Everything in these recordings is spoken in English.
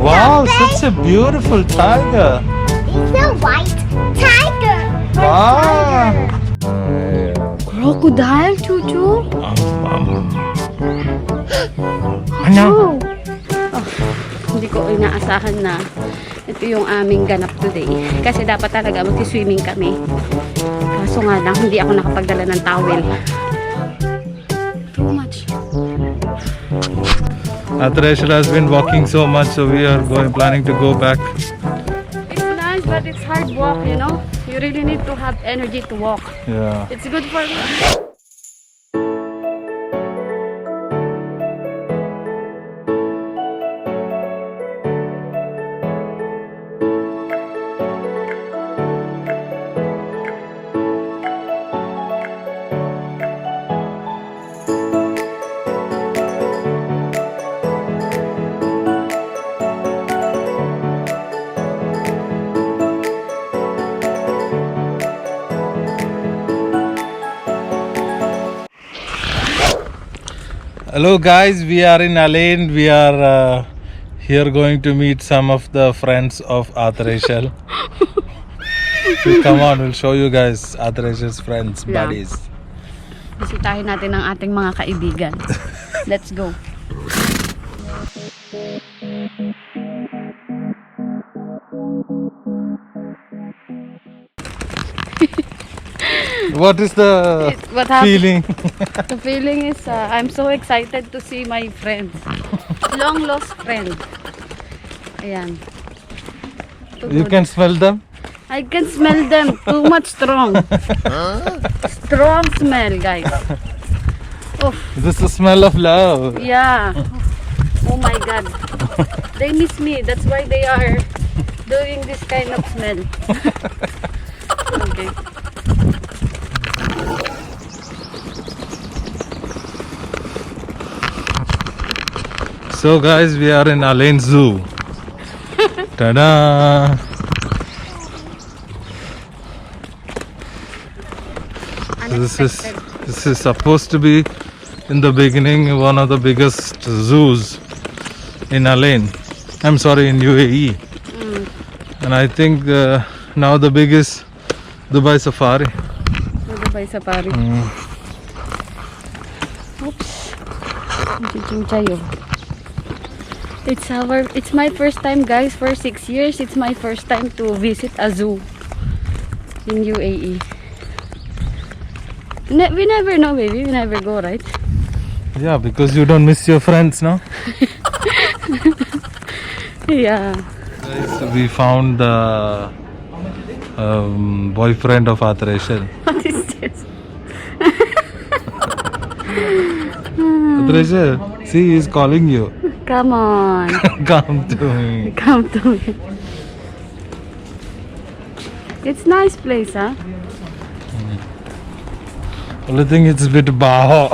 Wow, such a beautiful tiger. It's a white tiger. Wow. Crocodile, Chuchu? Ano? Hindi ko inaasahan na ito yung aming ganap today. Kasi dapat talaga mag-swimming kami. Kaso nga lang, hindi ako nakapagdala ng towel. Too much. Rachelle has been walking so much, so we are planning to go back. It's nice, but it's hard walk, you know? You really need to have energy to walk. Yeah. It's good for me. Hello guys, we are in Ain. We are here going to meet some of the friends of Rachelle. Come on, we'll show you guys Rachelle's friends, Yeah. buddies. Bisitahin natin ang ating mga kaibigan. Let's go. What is the What happened? feeling? The feeling is I'm so excited to see my friends. Long lost friend. Ayan. You can smell them? I can smell them. Too much strong. Strong smell, guys. Oh, This is the smell of love. yeah. Oh my God. They miss me. That's why they are doing this kind of smell. Okay. So guys, we are in Ain Zoo. Ta-da! This is supposed to be in the beginning one of the biggest zoos in Ain. I'm sorry, in UAE. And I think now the biggest Dubai Safari. Dubai Safari. Oops. Chiching-chayo. It's my first time, guys, for 6 years. It's my first time to visit a zoo in UAE. We never know, baby. We never go, right? Yeah, because you don't miss your friends, no? Yeah. Guys, we found the boyfriend of Rachelle. What is this? Rachelle, see, he's calling you. Come on. Come to me. Come to me. It's nice place, huh? Only thing it's a bit baho.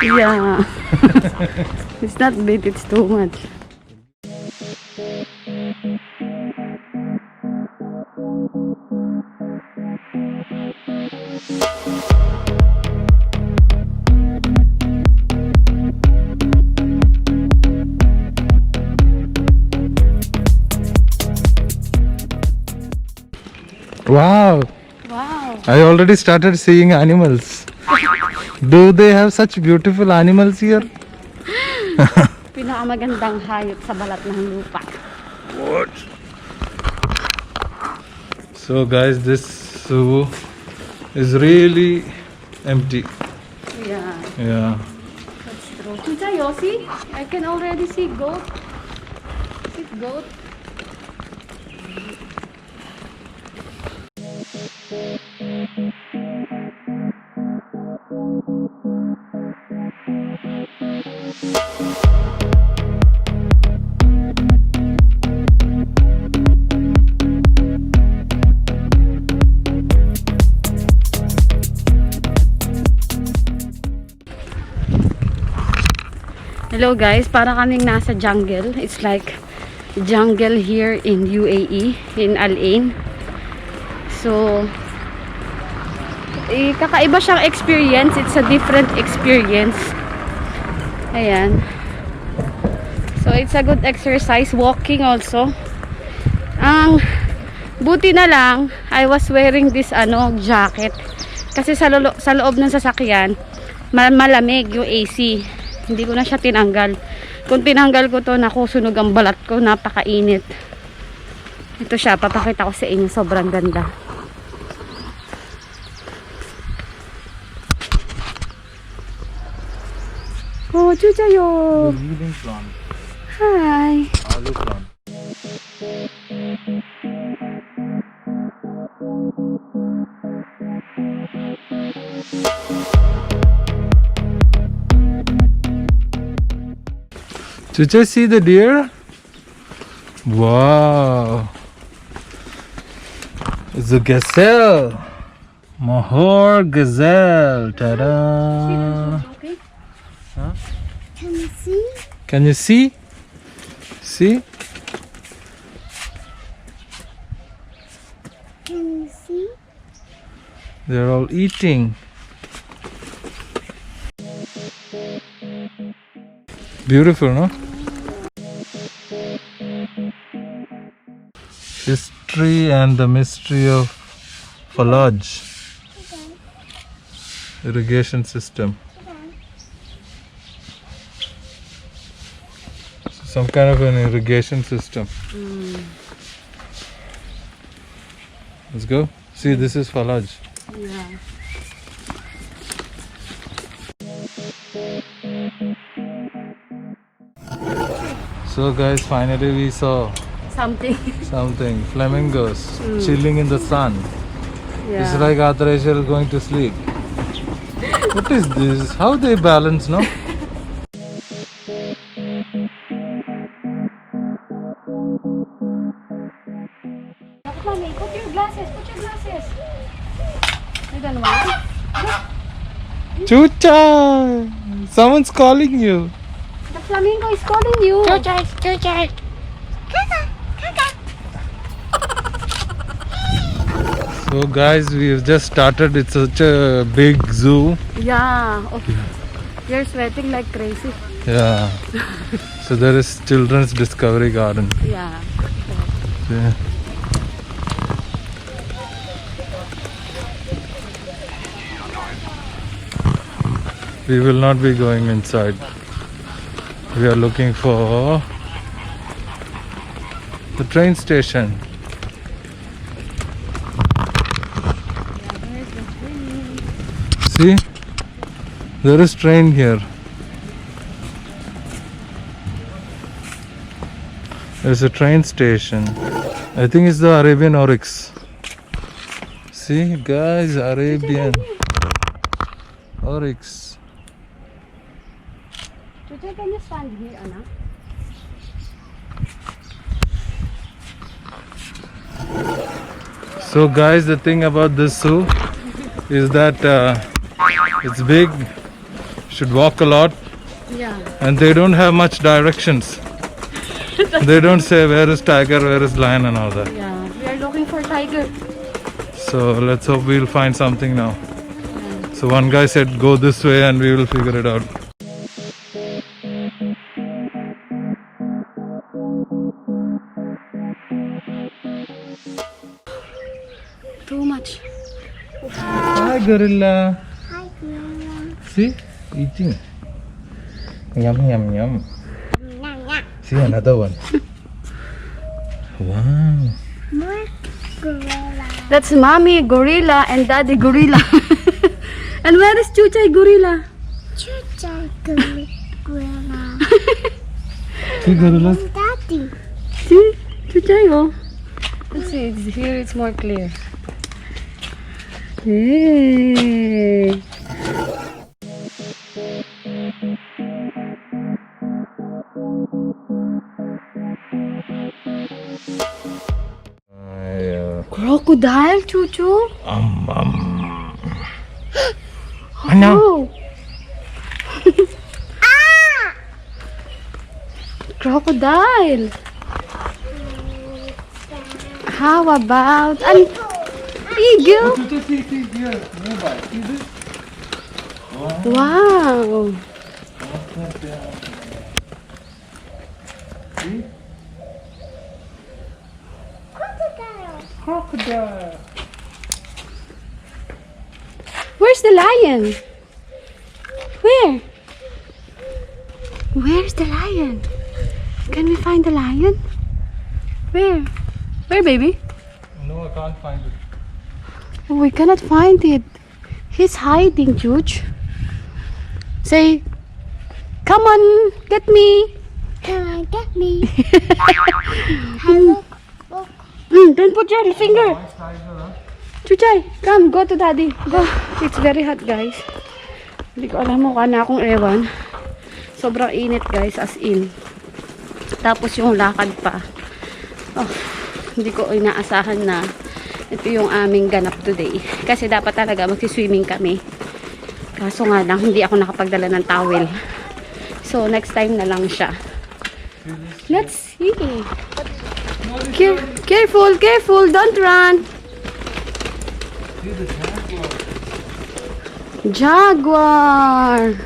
Yeah. It's not big, it's too much. Wow. Wow. I already started seeing animals. Do they have such beautiful animals here? Pinakamagandang hayop sa balat ng lupa. What? So guys, this zoo is really empty. Yeah, Yeah. that's true. Chicha, Yossi, I can already see goat. See goat. Hello guys, para kaming nasa jungle. It's like jungle here in UAE, in Al Ain. So, kakaiba siyang experience. It's a different experience. Ayan. So, it's a good exercise. Walking also. Ang buti na lang, I was wearing this jacket. Kasi sa loob ng sasakyan, malamig yung AC. Hindi ko na siya tinanggal. Kung tinanggal ko to, naku, sunog ang balat ko. Napakainit. Ito siya, papakita ko sa inyo. Sobrang ganda. Oh, chuchayo. The healing plant. Hi. Olive plant. Chucha, see the deer? Wow. It's a gazelle. Mahor gazelle. Ta-da. Okay. Huh? Can you see? Can you see? See? Can you see? They're all eating. Beautiful, no? History and the mystery of Falaj. Irrigation system. Some kind of an irrigation system. Let's go. See, this is Falaj. Yeah. So guys, finally we saw Something. Flamingos chilling in the sun. Yeah. It's like Rachelle is going to sleep. What is this? How they balance, no? Mommy, put your glasses. You don't want? Chucha! Someone's calling you. The flamingo is calling you. So guys, we've just started. It's such a big zoo. Yeah. Oh, you're sweating like crazy. Yeah. So there is children's discovery garden. Yeah. Yeah. We will not be going inside. We are looking for the train station. See? There is train here. There's a train station. I think it's the Arabian Oryx. See guys, Arabian Oryx. Chucha, can you stand here, Anna? So guys, the thing about this zoo is that it's big, should walk a lot, Yeah. and they don't have much directions. They don't say where is tiger, where is lion and all that. Yeah. We are looking for tiger. So let's hope we'll find something now. So one guy said go this way and we will figure it out. Too much. Hi gorilla. Hi, Grandma. See? Eating. Yum yum yum. Nah. See another one. Wow. More gorilla. That's mommy gorilla and daddy gorilla. And where is Chuchay gorilla? Chucha gorilla. See gorilla? Daddy. See? Chuchay, oh. Let's see, here it's more clear. Hey. Crocodile, Chuchu? Ano? Oh. Crocodile. How about an eagle? See here, nearby. See this? Wow. See? Crocodile. Crocodile. Where's the lion? Where? Where's the lion? Can we find the lion? Where? Where, baby? No, I can't find it. Oh, we cannot find it. He's hiding, Juge. Say, come on, get me. Come on, get me. Hello. Look. Don't put your finger. Chuchay, come, go to daddy. Go. It's very hot, guys. Hindi ko alam, mukha na akong ewan. Sobrang init, guys, as in. Tapos yung lakad pa. Oh, hindi ko inaasahan na ito yung aming ganap today. Kasi dapat talaga magsiswimming kami. Kaso nga lang, hindi ako nakapagdala ng towel. So, next time na lang siya. Let's see. Careful, careful. Don't run. Jaguar.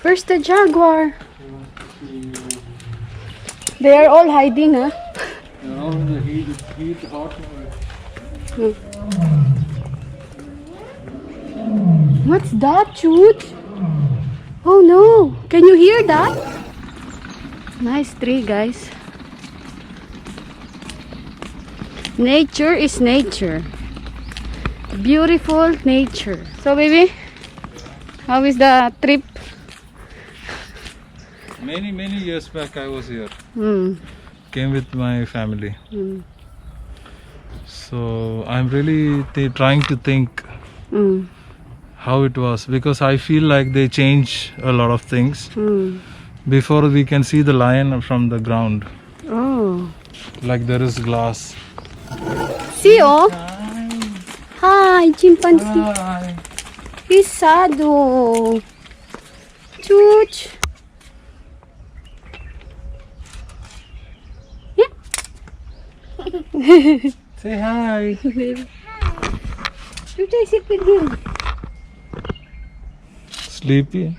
Where's the jaguar? They are all hiding, huh? No, the heat hot. What's that, Chut? Oh no! Can you hear that? Nice tree, guys. Nature is nature. Beautiful nature. So, baby, how is the trip? Many years back I was here. Came with my family. So I'm really trying to think how it was, because I feel like they change a lot of things. Before we can see the lion from the ground. Oh. Like there is glass. See, oh. Hi, chimpanzee. Hi. He's sad, oh. Chooch. Say hi. Chooch, I sit with him. Sleepy.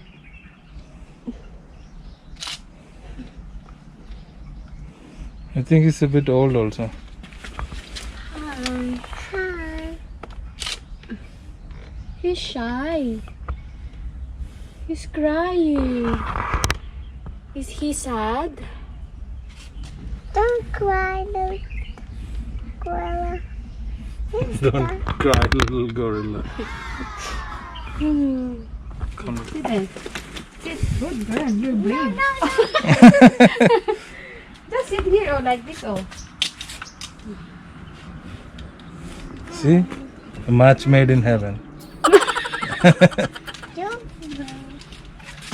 I think he's a bit old also. Hi. He's shy. He's crying. Is he sad? Don't cry, little gorilla. Don't cry, little gorilla. Sit there. Sit. Good girl. You're brave. Just sit here, oh, like this, oh. See? A match made in heaven. Don't worry.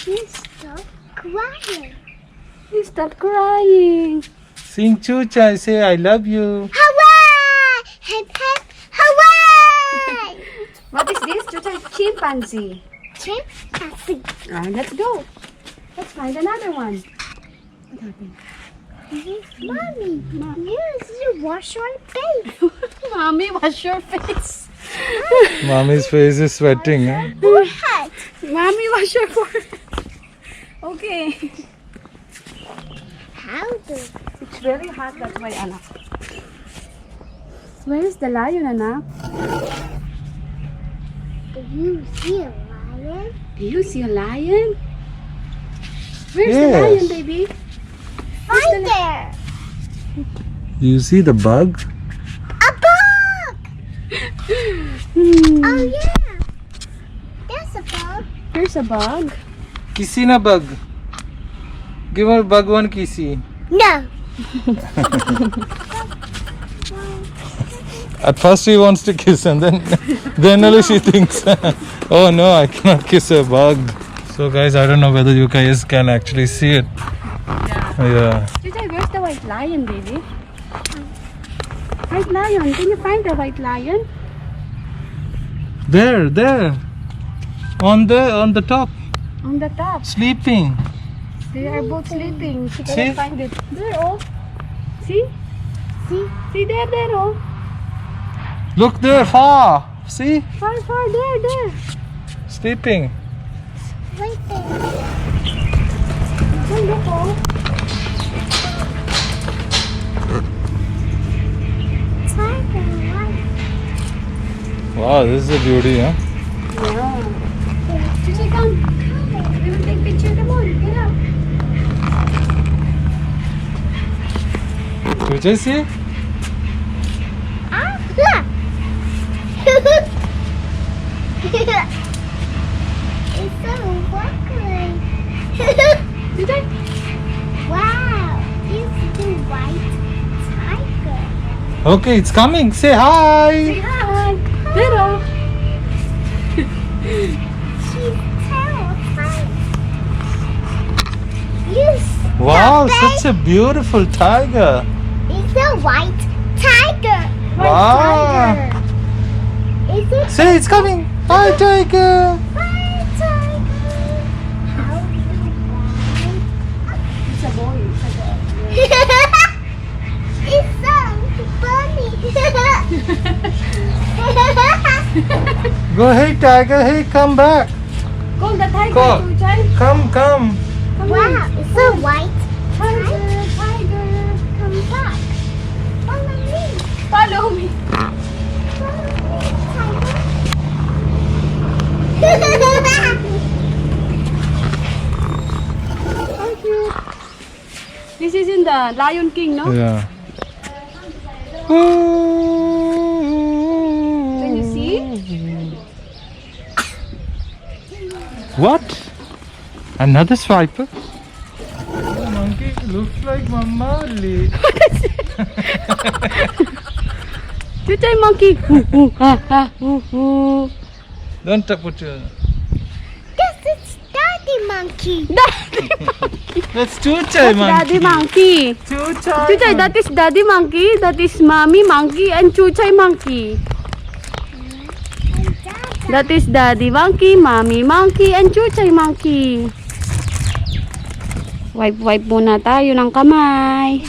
You stop crying. You stop crying. Sing Chucha, say I love you. Hooray! Hip hip, hooray! What is this? Chimpanzee. Chimpanzee. Let's go. Let's find another one. What happened? Mommy, you wash your face. Mommy, wash your face. Mommy's face is sweating. Huh? Forehead. Mommy, wash your forehead. Okay. How do? It's very hot, that's why, anak. Where is the lion, anak? Do you see a lion? Do you see a lion? Where's the Yes. lion, baby? Right there. You see the bug? A bug. Oh yeah. There's a bug. There's a bug. Kissy na bug. Give her bug one kissy. No. At first she wants to kiss and then only she thinks, oh no, I cannot kiss a bug. So guys, I don't know whether you guys can actually see it. Yeah. Chuchay, where's the white lion, baby? White lion. Can you find the white lion? There. On the top. On the top. Sleeping. They are both sleeping. She See? cannot find it. There, oh. See? See? See there, oh. Look there, far. See? Far, there. sleeping. Right there. Tiger, right? Wow, this is a beauty, huh? Yeah. Chuchay, come. We will take picture. Come on, get up. Did you see? Ah, look. It's so watery. Chuchay. Wow, it's the white tiger. Okay, it's coming. Say hi. Say hi. Pero. She's terrified. Yes. Wow, such a beautiful tiger. It's a white tiger. Wow. Tiger. Is it Say it's coming. Hi, tiger. white tiger? How do you It's a boy. It's a girl. It's so funny. Go, hey, tiger. Hey, come back. Call the tiger, Call. Chuchay. Come. Come Wow, here. it's a white Tiger, tiger. tiger. Come back. Follow me. Follow me. Thank you. This is in the Lion King, no? Yeah. Can you see? What? Another swiper? Oh, monkey looks like Mama only. Chuchay monkey. Don't put your... This is Daddy Monkey. That's Chuchay monkey. Daddy monkey. Chuchay. Chuchay, that is Daddy monkey. That is Mommy monkey and Chuchay monkey. That is Daddy monkey, Mommy monkey, and Chuchay monkey. Wipe muna tayo ng kamay.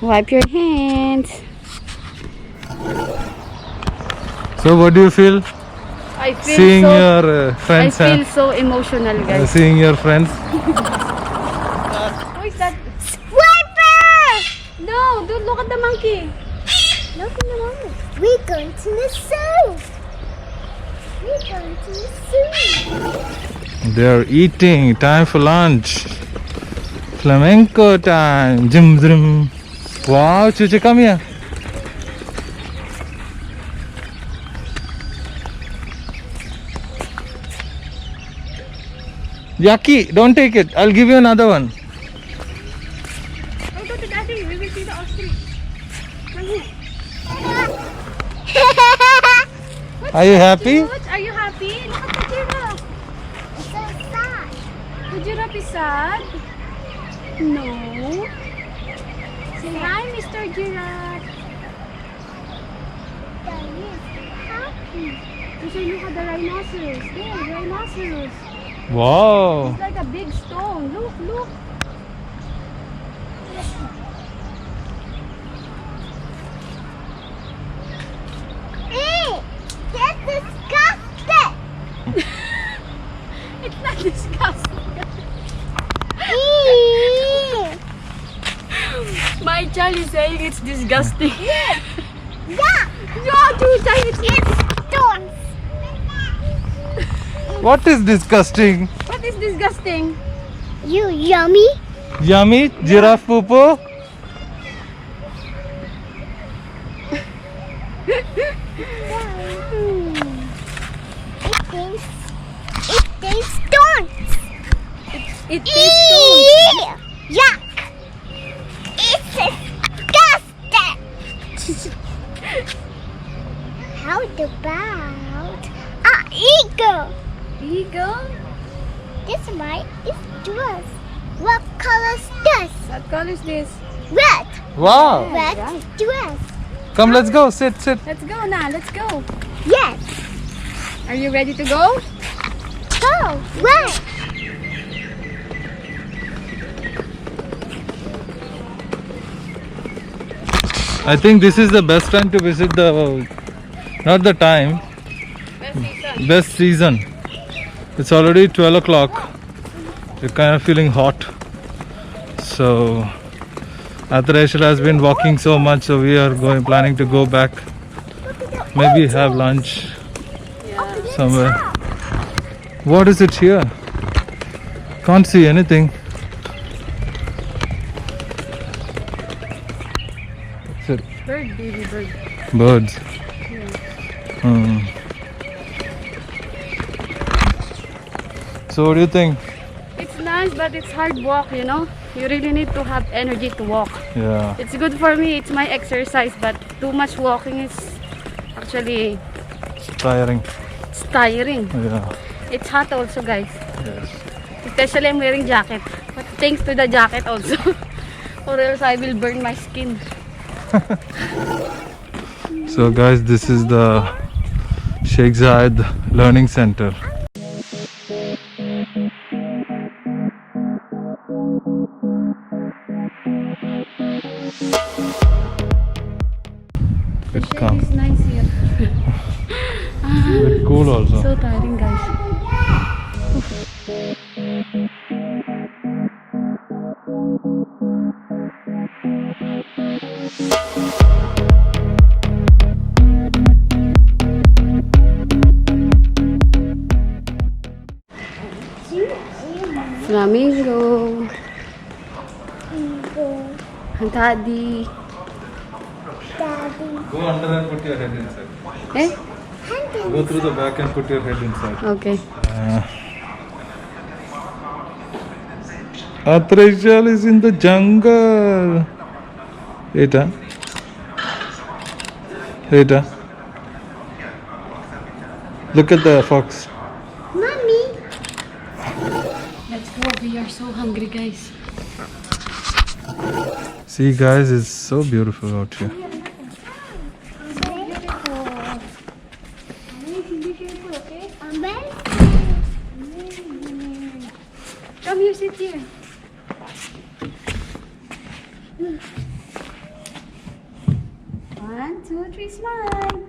Wipe your hands. So what do you feel I feel seeing so your I friends? feel so emotional, guys. Seeing your friends? Who is that? Swiper! No, dude, look at the monkey. Look at the monkey. We're going to the zoo. We're going to the zoo. They are eating. Time for lunch. Flamenco time. Jim jim. Wow, Chuchay, come here. Yaki, don't take it. I'll give you another one. Go to Daddy. We will see the ostrich. Come here. Are you happy? Dude, are you happy? Look at the giraffe. It's so sad. The giraffe is sad. No. Say hi, Mr. Giraffe. Daddy is happy. You should look at the rhinoceros. There, rhinoceros. Wow. It's like a big stone. Look, look. Hey, that's disgusting. It's not disgusting. Eee. My child is saying it's disgusting. Yeah. No, Chuchay, it's Stones. What is disgusting? What is disgusting? You yummy. Yummy giraffe poo. It tastes stones. It tastes stone. Yuck. It's disgusting. How about an eagle? Eagle? This might is dress. What color is this? What color is this? Red. Wow. Red right. dress. Come, let's go. Sit. Let's go now. Let's go. Yes. Are you ready to go? Go. Red. I think this is the best time to visit the, not the time, Best season. best season. It's already 12 o'clock. We're kind of feeling hot. So after Rachelle has been walking so much, so we are planning to go back. Maybe have lunch somewhere. What is it here? Can't see anything. That's it. Bird, baby bird. Birds. So what do you think? It's nice, but it's hard walk, you know. You really need to have energy to walk. Yeah. It's good for me. It's my exercise, but too much walking is actually Tiring. it's tiring. Yeah. It's hot also, guys. Yes. Especially I'm wearing jacket. But thanks to the jacket also. Or else I will burn my skin. So guys, this is the Sheikh Zayed Learning Center. The It's shade calm. is nice here. It's cool also. So tiring, guys. Flamingo. Daddy. Go under and put your head inside. Eh? Go through the back and put your head inside. Okay. Rachelle is in the jungle. Eta. Eta. Look at the fox. Mommy. Let's go. We are so hungry, guys. See guys, it's so beautiful out here. Come here, sit here. One, two, three, smile.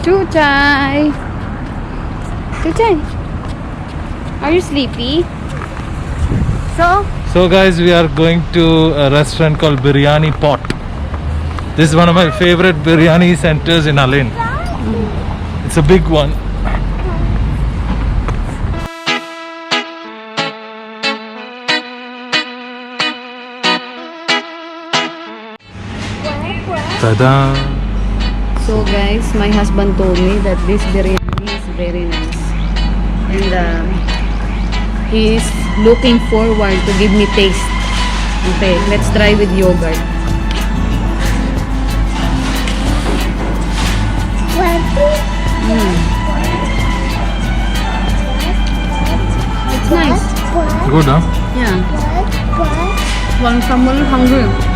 Chuchay. Chuchay. Are you sleepy? So guys, we are going to a restaurant called Biryani Pot. This is one of my favorite biryani centers in Ain. It's a big one. Ta-da! So guys, my husband told me that this biryani is very nice. And he is looking forward to give me taste. Okay, let's try with yogurt. It's nice. Good, huh? Yeah. Well, I'm hungry.